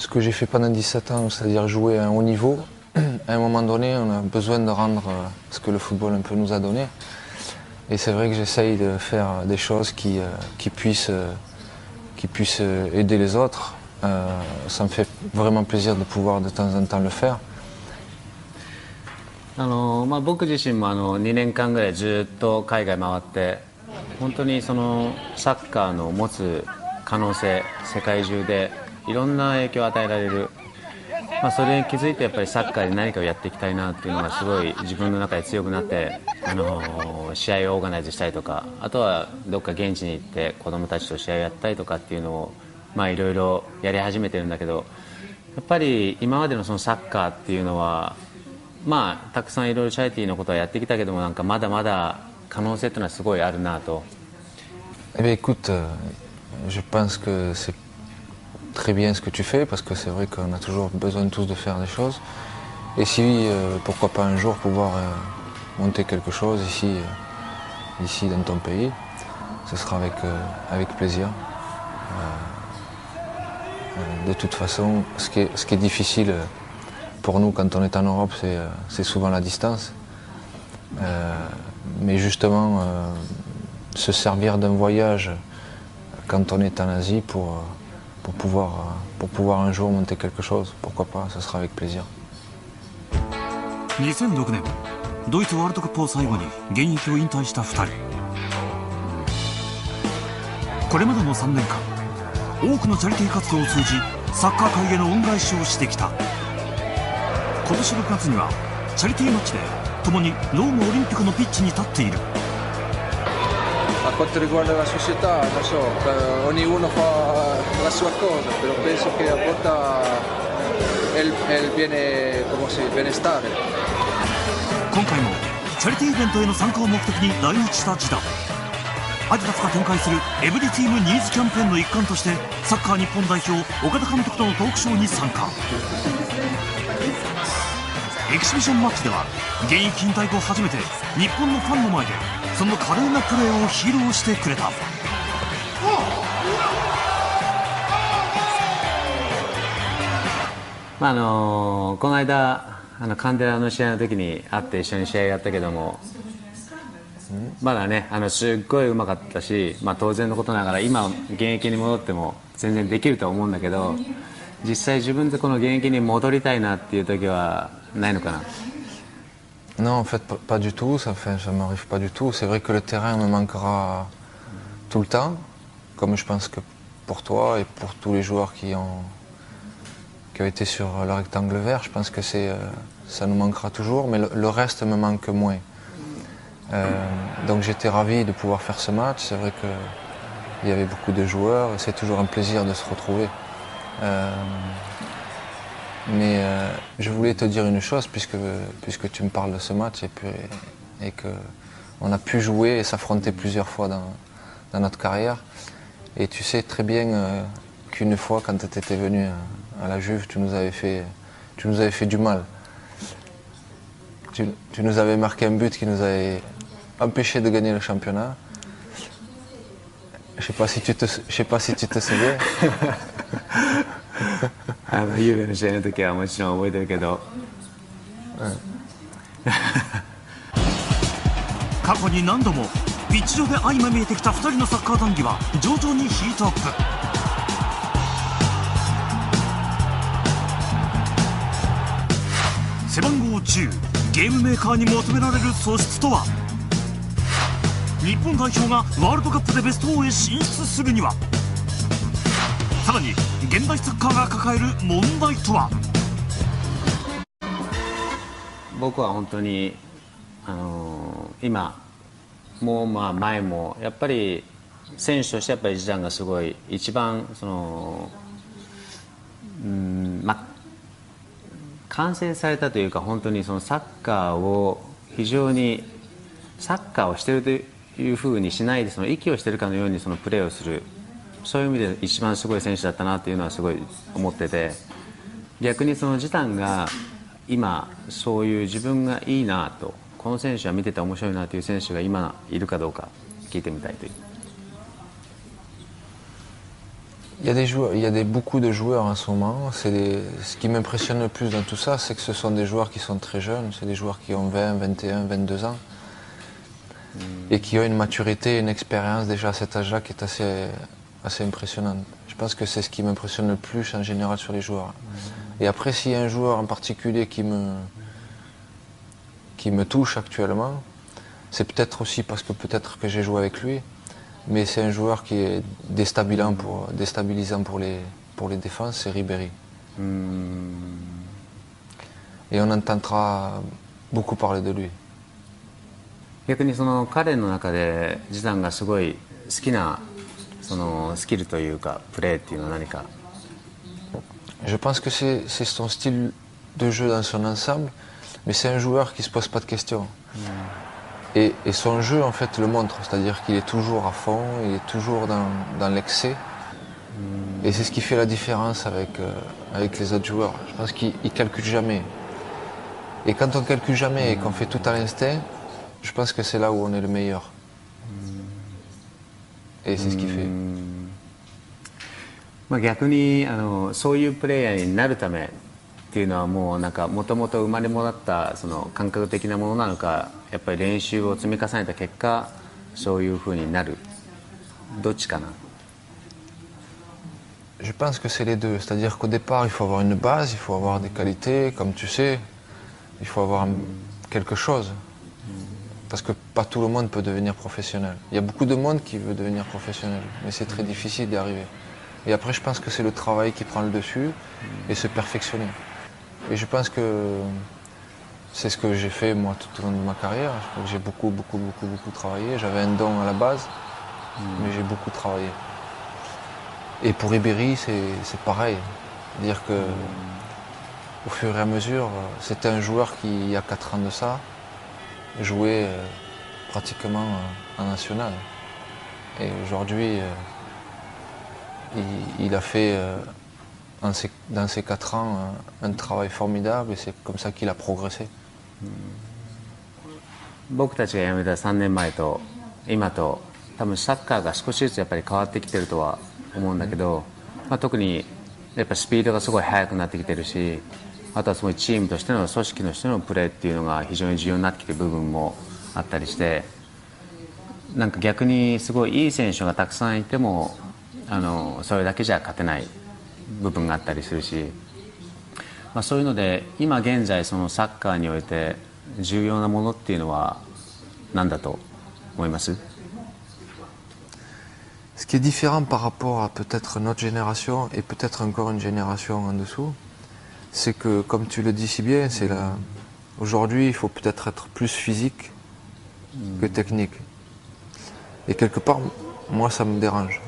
ce que j'ai fait pendant 17 ans, c'est-à-dire jouer à un haut niveau, à un moment donné, on a besoin de rendre ce que le football un peu nous a donné. Et c'est vrai que j'essaye de faire des choses qui puissent aider les autres. Ça me fait vraiment plaisir de pouvoir de temps en temps le faire. 僕自身も2年間ぐらいずっと海外回って本当にそのサッカーの持つ可能性世界中でいろんな影響を与えられる、それに気づいてやっぱりサッカーで何かをやっていきたいなっていうのがすごい自分の中で強くなって、試合をオーガナイズしたりとかあとはどっか現地に行って子どもたちと試合をやったりとかっていうのをいろいろやり始めてるんだけど、やっぱり今までのそのサッカーっていうのはたくさんいろいろチャリティーのことはやってきたけどもなんかまだまだ可能性っていうのはすごいあるなと。Eh bien écoute, je pense que c'est très bien ce que tu fais parce que c'est vrai qu'on a toujours besoin tous de faire des choses. Et si, pourquoi pas un jour pouvoir monter quelque chose ici dans ton pays, ce sera avec plaisir. De toute façon, ce qui est difficile pour nous quand on est en Europe, c'est souvent la distance. Mais justement, se servir d'un voyage quand on est en Asie pour pouvoir un jour monter quelque chose, pourquoi pas, ce sera avec plaisir. 2006年ドイツワールドカップを最後に現役を引退した2人。これまでの3年間多くのチャリティー活動を通じサッカー界への恩返しをしてきた。今年6月にはチャリティーマッチで共にロームオリンピックのピッチに立っている。Per quanto riguarda la società, non so, ognuno fa la sua cosa, però penso che apporta il benestare. 今回もチャリティーイベントへの参加を目的に来日したジダン。アディダスが展開するエブリチームニーズキャンペーンの一環としてサッカー日本代表岡田監督とのトークショーに参加。エキシビションマッチでは現役引退後初めて日本のファンの前でその華麗なプレーを披露してくれた。この間カンデラの試合の時に会って一緒に試合やったけどもまだねすっごいうまかったし、当然のことながら今現役に戻っても全然できると思うんだけど実際自分でこの現役に戻りたいなっていう時はないのかな。Non, en fait, pas du tout, ça m'arrive pas du tout. C'est vrai que le terrain me manquera tout le temps, comme je pense que pour toi et pour tous les joueurs qui ont été sur le rectangle vert, je pense que ça nous manquera toujours, mais le reste me manque moins. Donc j'étais ravi de pouvoir faire ce match, c'est vrai qu'il y avait beaucoup de joueurs et c'est toujours un plaisir de se retrouver. Mais je voulais te dire une chose puisque tu me parles de ce match et qu'on a pu jouer et s'affronter plusieurs fois dans notre carrière. Et tu sais très bien qu'une fois quand tu étais venu à la Juve, tu nous avais fait du mal. Tu nous avais marqué un but qui nous avait empêché de gagner le championnat. Je sais pas si tu te souviens. ユーベの試合の時はもちろん覚えてるけど、過去に何度もピッチ上で相まみえてきた2人のサッカー談義は徐々にヒートアップ。背番号10ゲームメーカーに求められる素質とは。日本代表がワールドカップでベスト4へ進出するにはさらに現代サッカーが抱える問題とは。僕は本当に今も前もやっぱり選手としてやっぱりジダンがすごい一番完成されたというか本当にそのサッカーを非常にサッカーをしているというふうにしないでその息をしているかのようにそのプレーをする。そういう意味で一番すごい選手だったなというのはすごい思ってて逆にそのジダンが今そういう自分がいいなとこの選手は見てて面白いなという選手が今いるかどうか聞いてみたいという。Il y a des joueurs, beaucoup de joueurs en ce moment. Ce qui m'impressionne le plus dans tout ça, c'est que ce sont des joueurs qui sont très jeunes. C'est des joueurs qui ont 20, 21, 22 ans. Et qui ont une maturité, une expérience déjà à cet âge-là qui est assez impressionnante. Je pense que c'est ce qui m'impressionne le plus en général sur les joueurs. Et après, s'il y a un joueur en particulier qui me touche actuellement, c'est peut-être aussi parce que peut-être que j'ai joué avec lui, mais c'est un joueur qui est déstabilisant pour les défenses, c'est Ribéry. Et on entendra beaucoup parler de lui. 逆にその彼の中でジダンがすごい好きなそのスキルというかプレーっていうのは何か。Je pense que c'est son style de jeu dans son ensemble, mais c'est un joueur qui ne se pose pas de questions. Et son jeu en fait le montre, c'est-à-dire qu'il est toujours à fond, il est toujours dans l'excès. Et c'est ce qui fait la différence avec les autres joueurs. Je pense qu'il ne calcule jamais. Et quand on ne calcule jamais et qu'on fait tout à l'instinct, je pense que c'est là où on est le meilleur. Et c'est ce qu'il fait. まあ逆にそういうプレイヤーになるためっていうのはもうなんかもともと生まれもらったその感覚的なものなのか、やっぱり練習を積み重ねた結果そういう風になる、どっちかな。Je pense que c'est les deux, c'est-à-dire qu'au départ il faut avoir une base, il faut avoir des qualités, comme tu sais, il faut avoir quelque chose. Parce que pas tout le monde peut devenir professionnel. Il y a beaucoup de monde qui veut devenir professionnel, mais c'est très difficile d'y arriver. Et après, je pense que c'est le travail qui prend le dessus et se perfectionner. Et je pense que c'est ce que j'ai fait moi tout au long de ma carrière. Je crois que j'ai beaucoup travaillé. J'avais un don à la base, mais j'ai beaucoup travaillé. Et pour Ribéry, c'est pareil. C'est-à-dire que au fur et à mesure, c'était un joueur qui, il y a 4 ans de ça, jouait pratiquement en national. Et aujourd'hui, il a fait dans ces 4 ans un travail formidable et c'est comme ça qu'il a progressé. 僕たちが辞めた3年前と今と多分サッカーが少しずつやっぱり変わってきてるとは思うんだけど、まあ、特にやっぱスピードがすごい速くなってきてるし、あとはすごいチームとしての組織としてのプレーっていうのが非常に重要になってきてる部分もあったりして、なんか逆にすごいいい選手がたくさんいてもそれだけじゃ勝てない部分があったりするし、まあ、そういうので今現在そのサッカーにおいて重要なものっていうのは何だと思います？ Ce qui est différent par rapport à peut-être notre génération et peut-être encore une génération en dessous, c'est que, comme tu le dis si bien, aujourd'hui il faut peut-être être plus physique que technique. Et quelque part, moi ça me dérange.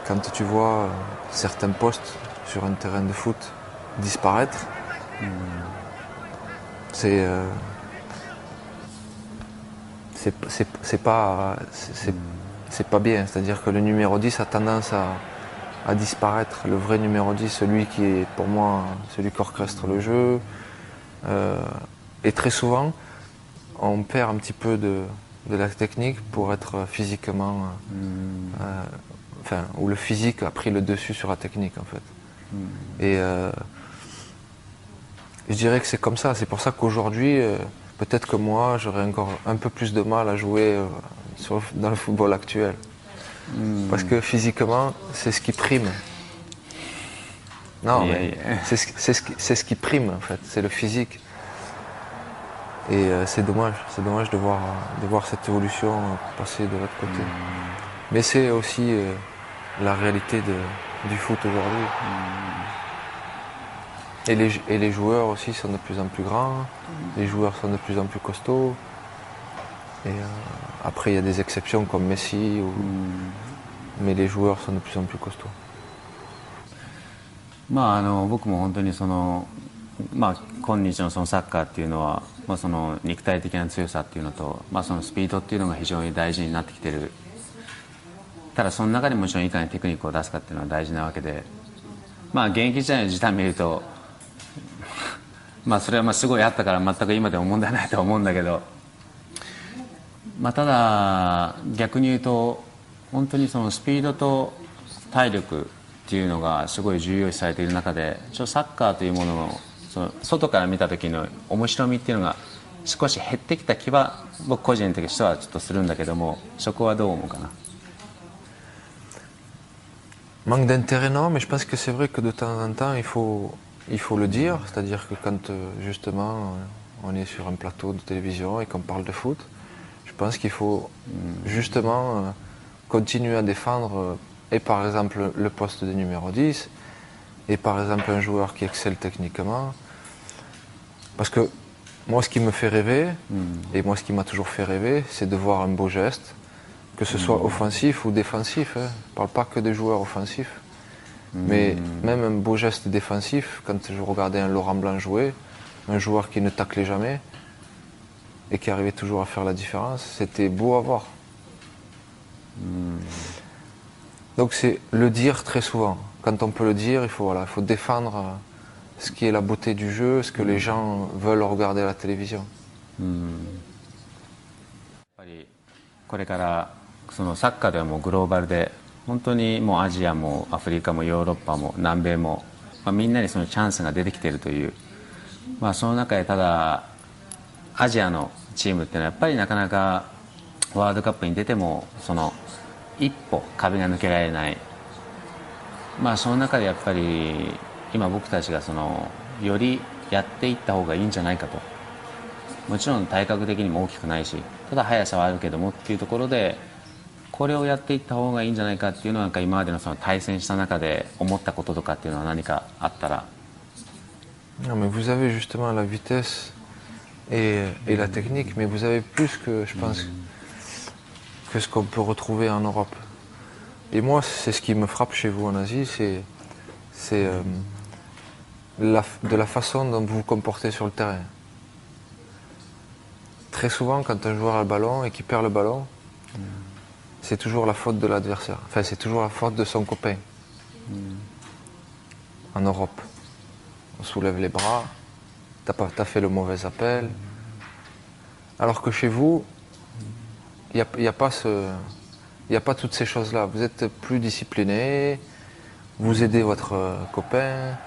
Quand tu vois certains postes sur un terrain de foot disparaître, c'est pas bien. C'est-à-dire que le numéro 10 a tendance à disparaître. Le vrai numéro 10, celui qui est pour moi celui qui orchestre le jeu. Et très souvent, on perd un petit peu de la technique pour être physiquement... où le physique a pris le dessus sur la technique en fait. Et je dirais que c'est comme ça. C'est pour ça qu'aujourd'hui, peut-être que moi, j'aurais encore un peu plus de mal à jouer dans le football actuel. Parce que physiquement, c'est ce qui prime. Non, mais c'est ce qui prime en fait, c'est le physique. Et c'est dommage de voir cette évolution passer de l'autre côté. Mais c'est aussi la réalité du foot aujourd'hui. Et les joueurs aussi sont de plus en plus grands, les joueurs sont de plus en plus costauds. Et après il y a des exceptions comme Messi, mais les joueurs sont de plus en plus costauds. まあ僕も本当にまあ今日のそのサッカーっていうのは、まあ、その肉体的な強さっていうのと、まあ、そのスピードっていうのが非常に大事になってきてる。ただその中でもちろんいかにテクニックを出すかっていうのは大事なわけで、まあ現役時代の時短見るとまあそれはまあすごいあったから全く今でも問題ないとは思うんだけど、まあただ逆に言うと本当にそのスピードと体力っていうのがすごい重要視されている中で、サッカーというものの、その外から見た時の面白みっていうのが少し減ってきた気は僕個人的にしてはちょっとするんだけども、そこはどう思うかな。Manque d'intérêt, non, mais je pense que c'est vrai que de temps en temps, il faut le dire. C'est-à-dire que quand justement on est sur un plateau de télévision et qu'on parle de foot, je pense qu'il faut justement continuer à défendre et par exemple le poste de numéro 10 et par exemple un joueur qui excelle techniquement. Parce que moi, ce qui me fait rêver, et moi, ce qui m'a toujours fait rêver, c'est de voir un beau geste, que ce soit offensif ou défensif. Hein. Je ne parle pas que des joueurs offensifs, mais même un beau geste défensif, quand je regardais un Laurent Blanc jouer, un joueur qui ne taclait jamais et qui arrivait toujours à faire la différence, c'était beau à voir. Donc c'est le dire très souvent. Quand on peut le dire, il faut défendre ce qui est la beauté du jeu, ce que les gens veulent regarder à la télévision. やっぱりこれからそのサッカーではもうグローバルで、本当にもうアジアもアフリカもヨーロッパも南米も、みんなにそのチャンスが出てきているという、その中でただアジアのチームっていうのはやっぱりなかなかワールドカップに出てもその一歩壁が抜けられない。その中でやっぱり今僕たちがそのよりやっていった方がいいんじゃないかと。もちろん体格的にも大きくないし、ただ速さはあるけどもっていうところで、これをやっていった方がいいんじゃないかっていうのは、今までのその対戦した中で思ったこととかっていうのは何かあったら。Non, mais vous avez justement la vitesse et la technique, mais vous avez plus que, je pense, que ce qu'on peut retrouver en Europe. Et moi, c'est ce qui me frappe chez vous en Asie, c'est de la façon dont vous vous comportez sur le terrain. Très souvent, quand un joueur a le ballon et qu'il perd le ballon, c'est toujours la faute de l'adversaire. Enfin, c'est toujours la faute de son copain. En Europe, on soulève les bras, t'as fait le mauvais appel. Alors que chez vous, il n'y a pas toutes ces choses-là. Vous êtes plus discipliné, vous aidez votre copain.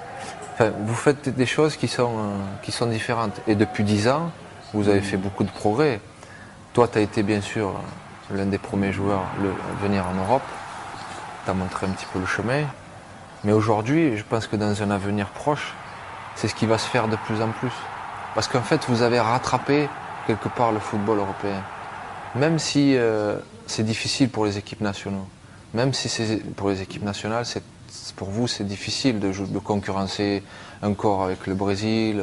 Enfin, vous faites des choses qui sont différentes. Et depuis 10 ans, vous avez fait beaucoup de progrès. Toi, tu as été bien sûr l'un des premiers joueurs à venir en Europe. Tu as montré un petit peu le chemin. Mais aujourd'hui, je pense que dans un avenir proche, c'est ce qui va se faire de plus en plus. Parce qu'en fait, vous avez rattrapé quelque part le football européen. Même si c'est difficile pour les équipes nationales. Même si pour les équipes nationales, pour vous, c'est difficile de concurrencer encore avec le Brésil,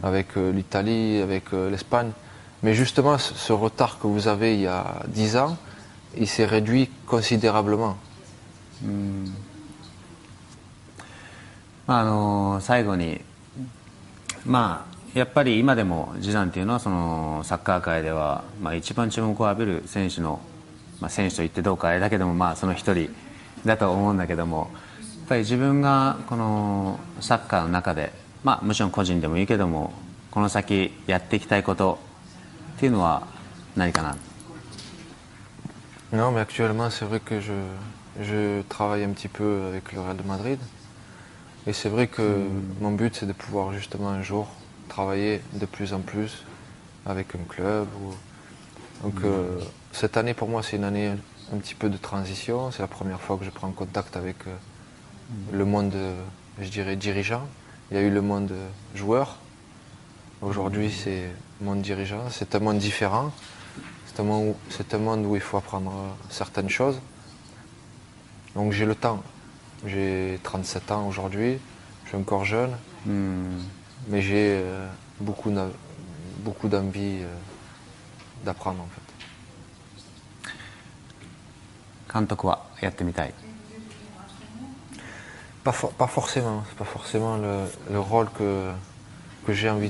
avec l'Italie, avec l'Espagne. Mais justement, ce retard que vous avez il y a 10 ans, il s'est réduit considérablement. 最後に、やっぱり今でもジダンっていうのはそのサッカー界では、一番注目を浴びる選手の、選手と言ってどうかあれだけども、その一人だと思うんだけども、やっぱり自分がこのサッカーの中で、もちろん個人でもいいけども、この先やっていきたいことっていうのは何かな。Non, mais actuellement, c'est vrai que je travaille un petit peu avec le Real de Madrid. Et c'est vrai que mon but, c'est de pouvoir justement un jour travailler de plus en plus avec un club. Donc cette année, pour moi, c'est une année un petit peu de transition. C'est la première fois que je prends contact avec le monde, je dirais, dirigeant. Il y a eu le monde joueur. Aujourd'hui, c'est le monde dirigeant. C'est un monde différent. C'est un monde où il faut apprendre certaines choses. Donc j'ai le temps. J'ai 37 ans aujourd'hui. Je suis encore jeune. Mais j'ai beaucoup d'envie d'apprendre en fait. 監督はやってみたい。Pas forcément. C'est pas forcément le rôle que j'ai envie